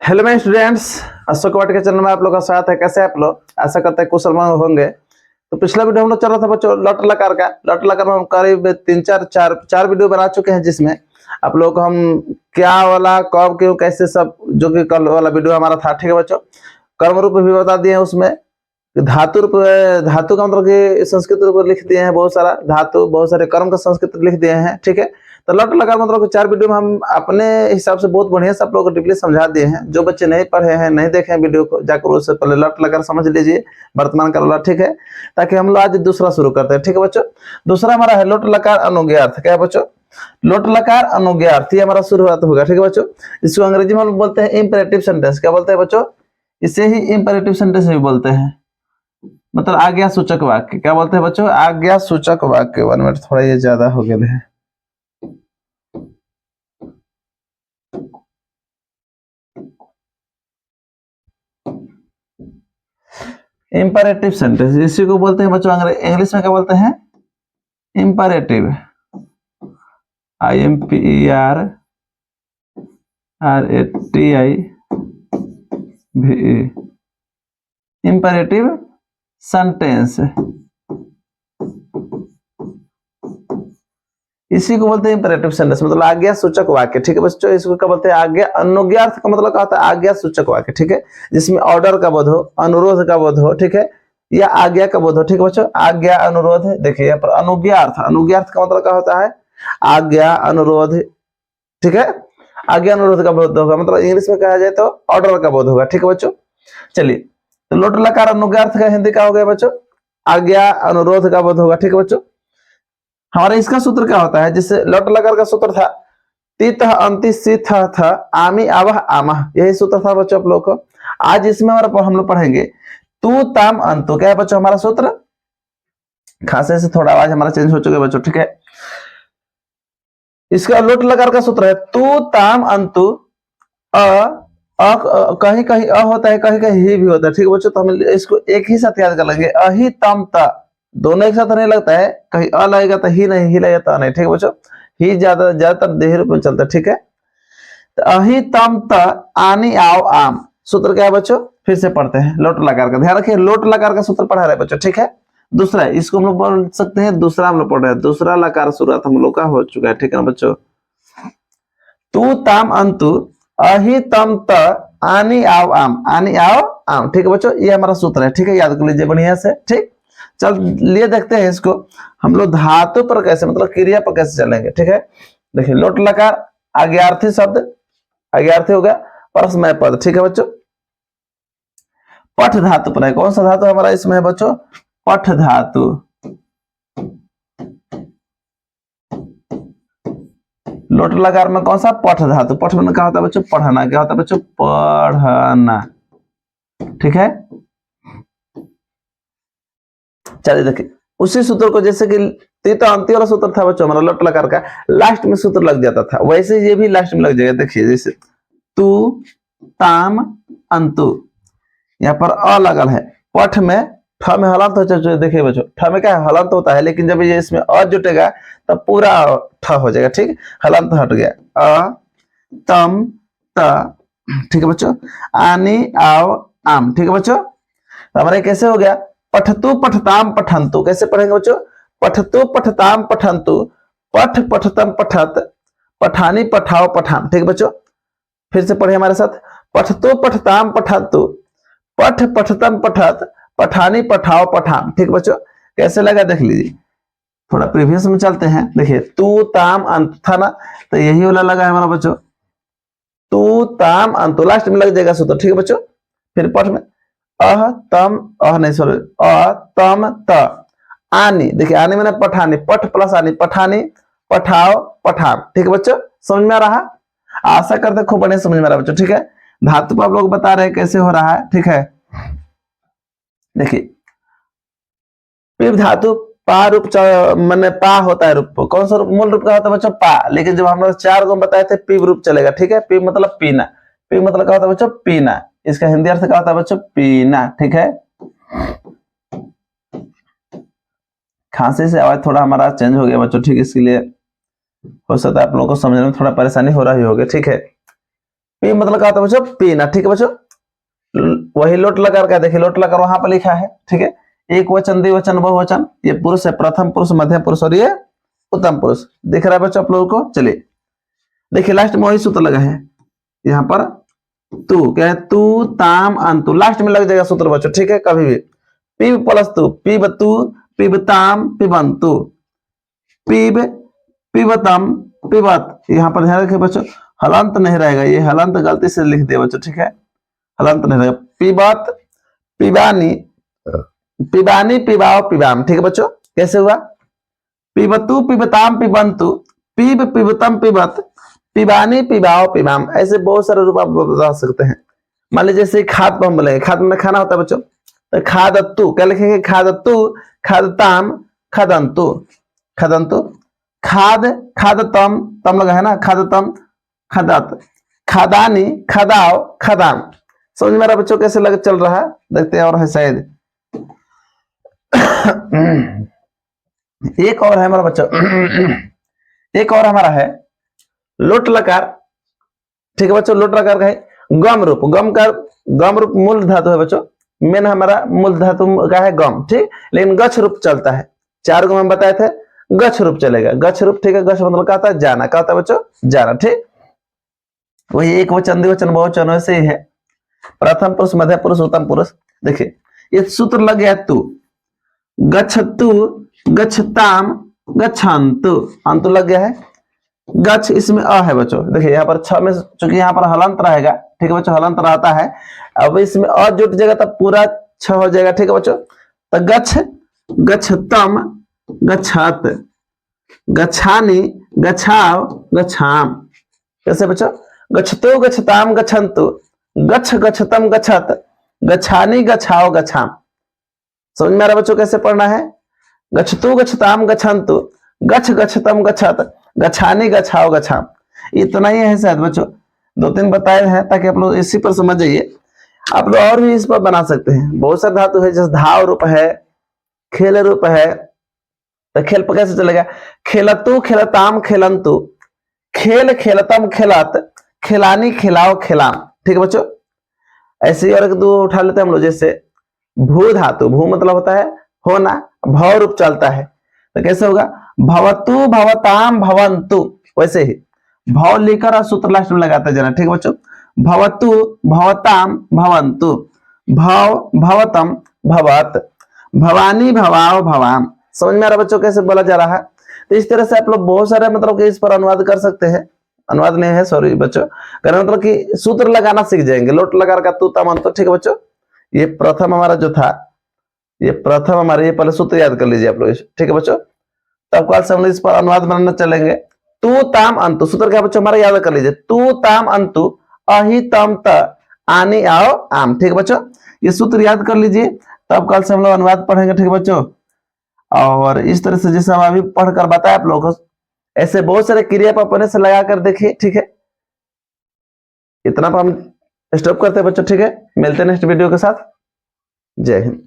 Hello my students, Ashok वाट के channel में आप लोग का स्वागत है। कैसे आप लोग? आशा करते हैं कुशल मंगल होंगे। तो पिछला वीडियो हम लोग चल रहा था बच्चों लॉट लकार का। लॉट लकार में हम करीब चार वीडियो बना चुके हैं, जिसमें आप लोग को हम क्या वाला कब क्यों कैसे सब जो कि कल वाला वीडियो हमारा था, ठीक है बच्चों। कर्म रूप भी बता दिए हैं, उसमें धातु रूप, धातु का मतलब कि संस्कृत रूप लिख दिए हैं, बहुत सारा धातु, बहुत सारे कर्म का संस्कृत लिख दिए हैं, ठीक है। तो लट लगा मतलब कि 4 वीडियो में हम अपने हिसाब से बहुत बढ़िया से आप लोगों को डीपली समझा दिए हैं। जो बच्चे नहीं पढ़े हैं, नहीं देखे हैं वीडियो को, जाकर उससे पहले लट लगा समझ लीजिए वर्तमान काल वाला, ठीक है। ताकि हम लोग आज दूसरा शुरू करते हैं, ठीक है बच्चों। दूसरा हमारा है लोट लकार अनुज्ञार्थ। क्या है बच्चों? लोट लकार अनुज्ञार्थ, ये हमारा शुरुआत होगा, ठीक है बच्चों। इसको अंग्रेजी में हम बोलते हैं इंपेरेटिव सेंटेंस। क्या बोलते हैं बच्चों? इसे ही इंपेरेटिव सेंटेंस भी बोलते हैं, मतलब आज्ञा सूचक वाक्य। क्या बोलते हैं बच्चों? आज्ञा सूचक वाक्य। 1 मिनट, थोड़ा ये ज्यादा हो गया है। इंपरेटिव सेंटेंस इसी को बोलते हैं बच्चों, इंग्लिश में क्या बोलते हैं? इंपरेटिव। IMPERATIVE, इंपरेटिव सेंटेंस, इसी को बोलते हैं इंपरेटिव सेंटेंस, मतलब आज्ञा सूचक वाक्य, ठीक है बच्चों। इसको क्या बोलते हैं? आज्ञा। अनुज्ञार्थ का मतलब क्या होता है? आज्ञा सूचक वाक्य, ठीक है, जिसमें ऑर्डर का बोध हो, अनुरोध का बोध हो, ठीक है, या आज्ञा का बोध हो, ठीक है बच्चों। आज्ञा अनुरोध है। देखिए यहाँ पर अनुज्ञार्थ, अनुज्ञार्थ का मतलब क्या होता है? आज्ञा अनुरोध, ठीक है। आज्ञा अनुरोध का बोध होगा, मतलब इंग्लिश में कहा जाए तो ऑर्डर का बोध होगा, ठीक है बच्चों। चलिए, तो लोट लकार अनुज्ञार्थ का हिंदी का हो गया बच्चों? आज्ञा अनुरोध का बोध होगा, ठीक है बच्चों। हमारा इसका सूत्र क्या होता है? जिससे लट लकार का सूत्र था तीत अंति सिथ था आमी आवह आमह, यही सूत्र था बच्चों आप लोग को। आज इसमें हमारा हम लोग पढ़ेंगे तू ताम अंतु। क्या है बच्चों हमारा सूत्र? खांसे से थोड़ा आवाज हमारा चेंज हो चुका है बच्चों, ठीक है। इसका लोट लकार का सूत्र है तू ताम अंतु। कहीं कहीं अ होता है, कहीं कहीं ही भी होता है, ठीक है बच्चों। तो हम इसको एक ही साथ याद कर लेंगे। अहि तम ता, दोनों एक साथ नहीं लगता है, कहीं अ लगेगा तो ही नहीं, ही लगेगा तो नहीं, ठीक है बच्चों। ही ज्यादातर देही रूप में चलता है, ठीक है। तो अहि तम त आनी आओ आम, सूत्र क्या है बच्चों? फिर से पढ़ते हैं लोट लकार का। ध्यान रखिए, लोट लकार का सूत्र पढ़ा रहे बच्चों, ठीक है। दूसरा है, इसको हम लोग बोल सकते हैं, दूसरा हम लोग पढ़ रहे हैं, दूसरा लकार शुरुआत हम लोग का हो चुका है, ठीक है ना बच्चों। तू ताम अंतु अहि तम त आनी आओ आम, आनी आओ आम, ठीक है बच्चों। ये हमारा सूत्र है, ठीक है, याद कर लीजिए बढ़िया से, ठीक। चल लिए देखते हैं इसको हम लोग धातु पर कैसे, मतलब क्रिया पर कैसे चलेंगे, ठीक है। देखिए लोट लकार आज्ञार्थी शब्द, आज्ञार्थी हो गया, परस्मय पद, ठीक है बच्चों। पठ धातु पर है, कौन सा धातु हमारा इसमें है बच्चों? पठ धातु। लोट लकार में कौन सा? पठ धातु। पठ में क्या होता है बच्चों? पढ़ना। क्या होता है बच्चों? पढ़ना, ठीक है। चलिए देखिए उसी सूत्र को, जैसे कि तीता अंति वाला सूत्र था बच्चों हमारा लोट लकार का, लास्ट में सूत्र लग जाता था, वैसे ये भी लास्ट में लग जाएगा। देखिए जैसे तू ताम अंतु, यहाँ पर अ लगल है, पठ में ठ में हलंत हो। देखिए बच्चों ठ में क्या है? हलंत होता है, लेकिन जब ये इसमें अ जुटेगा तब पूरा ठ हो जाएगा, ठीक। हलंत हट गया। अ तम त, ठीक है बच्चों। आनी आओ आम, ठीक है बच्चों। तो हमारा कैसे हो गया? पठतु पठताम पठंतु। कैसे पढ़ेंगे बच्चों? पठतु पठताम पठंतु, पठ पठतम पठत, पठानी पठाओ पठान, ठीक बच्चों। फिर से पढ़े हमारे साथ, पठतु पठताम पठंतु, पठ पठतम पठत, पठानी पठाओ पठान, ठीक बच्चों। कैसे लगा देख लीजिए, थोड़ा प्रीवियस में चलते हैं। देखिए तू ताम अंत था ना, तो यही वाला लगा है हमारा बच्चों, तू ताम अंत, लास्ट में लग जाएगा सूत्र, ठीक है बच्चों। फिर पठ में अह तम, अह नहीं सॉरी, अ तम त आनी, देखिए आनी मैंने पठानी, पठ प्लस आनी, पठानी पठाओ पठान, ठीक है बच्चों। समझ में आ रहा? आशा करते खूब बढ़िया समझ में आ रहा बच्चों, ठीक है। धातु पर आप लोग बता रहे हैं कैसे हो रहा है, ठीक है। देखिए पिप धातु पा रूप मैंने पा होता है रूप, कौन सा रूप? मूल रूप का होता है बच्चों पा, लेकिन जब हम लोग 4 को बताए थे पिप रूप चलेगा, ठीक है। पिप मतलब पीना, पिप मतलब क्या होता है बच्चों? पीना। इसका हिंदी अर्थ क्या होता है बच्चों? पीना, ठीक है। खांसी से आवाज थोड़ा हमारा चेंज हो गया बच्चों, ठीक है, इसके लिए हो सकता है आप लोगों को समझने में थोड़ा परेशानी हो रही होगी, ठीक है। पी मतलब क्या होता है बच्चों, पीना। ठीक है बच्चों, वही लोट लकार का देखिए, लोट लकार वहां पर लिखा है। ठीक है, एक वचन, द्विवचन, बहुवचन, ये पुरुष है, प्रथम पुरुष, मध्यम पुरुष और ये उत्तम पुरुष। दिख रहा है बच्चों आप लोगों को? चलिए देखिए, लास्ट में वही सूत्र लगा है यहाँ पर, तू क्या है, तू ताम अंतु, लास्ट में लग जाएगा सूत्र बच्चों। ठीक है, कभी भी पीब प्लस तू, पीब तू, पीब ताम, पिबंतु, पीब, पिबतम, पिबत। यहाँ पर ध्यान रखिए बच्चों, हलंत नहीं रहेगा, ये हलंत गलती से लिख दिया बच्चों। ठीक है, हलंत नहीं रहेगा। पिबत, पिबानी, पिबानी, पिबाओ, पिबाम। ठीक है बच्चों, कैसे हुआ, पिबतु, पिबताम, पिबंतु, पीब, पिबतम, पिबत, पिबानी, पिबाओ, पिबाम। ऐसे बहुत सारे रूप आप बता सकते हैं। मान लीजिए जैसे खाद पर हम बोलेंगे, खाद में खाना होता है बच्चों, तो खादत्तु क्या लिखेंगे, खादत्तु, खादताम, खादंतु, खादंतु, खाद, खादतम, तम लगा है ना, खादतम, खादत, खादानी, खादाओ, खादाम। समझ में आ रहा बच्चों कैसे लग चल रहा है? देखते हैं और है शायद एक और है हमारा बच्चों एक और हमारा है लोट लकार। ठीक है बच्चों, लोट लकार का है गम रूप। गम का गम रूप मूल धातु है बच्चों, मेन हमारा मूल धातु का है गम। ठीक, लेकिन गच्छ रूप चलता है। 4 गो हम बताए थे, गच्छ रूप चलेगा, गच्छ रूप। ठीक है, गच्छ मतलब क्या होता है, जाना। क्या होता है बच्चों, जाना। ठीक, वही एक वचन, द्विवचन, बहुवचन वैसे ही है, प्रथम पुरुष, मध्य पुरुष, उत्तम पुरुष। देखिए ये सूत्र लग गया, तू, गच्छतु, गच्छताम, गच्छन्तु, अंतु लग गया है। गच्छ इसमें अ है बच्चों। देखिए यहाँ पर 6 में चूंकि यहाँ पर हलंत रहेगा। ठीक है बच्चों, हलंत रहता है, अब इसमें अ जुट जाएगा तब पूरा 6 हो जाएगा। ठीक है बच्चों, तो गच्छ, गच्छतम, गच्छत, गच्छानी, गच्छाव, गच्छाम। कैसे बच्चों, गच्छतो, गच्छताम, गच्छन्तु, गच्छ, गच्छतम, गच्छत, गच्छानी, गच्छाओ, गच्छाम। समझ में आ रहा बच्चों कैसे पढ़ना है? गच्छतु, गच्छताम, गच्छन्तु, गच्छ, गच्छतम, गच्छत, गच्छानी, गच्छाओ, गच्छाम। इतना ही है शायद बच्चों, 2-3 बताए हैं ताकि आप लोग इसी पर समझ जाइए। आप लोग और भी इस पर बना सकते हैं, बहुत सारे धातु है, जैसे धाव रूप है, खेल रूप है। तो खेल पर कैसे चलेगा, खेलतु, खेलताम, खेलंतु, खेल, खेलतम, खेलत, खिलानी, खिलाओ, खिलाम। ठीक है बच्चों, ऐसे ही और एक दो उठा लेते हैं हम लोग, जैसे भू धातु। भू मतलब होता है होना, भव रूप चलता है, तो कैसे होगा, भवतु, भवताम, भवंतु। वैसे ही भव लेकर और सूत्र लास्ट में लगाते जाना। ठीक है बच्चों, भवतु, भवताम, भवंतु, भव, भवतम, भवत, भवानी, भवाओ, भवाम। समझ में आ रहा बच्चों कैसे बोला जा रहा है? तो इस तरह से आप लोग बहुत सारे मतलब कि इस पर अनुवाद कर सकते हैं। अनुवाद नहीं है, सॉरी बच्चों, करना मतलब कि सूत्र लगाना सीख जाएंगे। लोट लगा का तू तम अंत। ठीक है बच्चों, ये प्रथम हमारा जो था, ये प्रथम हमारे, ये पहले सूत्र याद कर लीजिए आप लोग। ठीक है बच्चों, तब कल से हम इस पर अनुवाद बनाना चलेंगे। तू ताम अंतु, सूत्र क्या बच्चों हमारा याद कर लीजिए, तू ताम अंतु, अहि तम त, आनी आओ आम। ठीक है बच्चों, ये सूत्र याद कर लीजिए, तब कल से हम लोग अनुवाद पढ़ेंगे। ठीक है बच्चों, और इस तरह से जैसे हम अभी पढ़कर बताया आप लोगों को, ऐसे बहुत सारे क्रिया पर अपने से लगा कर देखिए। ठीक है, इतना पर हम स्टॉप करते हैं बच्चों। ठीक है, मिलते हैं नेक्स्ट वीडियो के साथ। जय हिंद।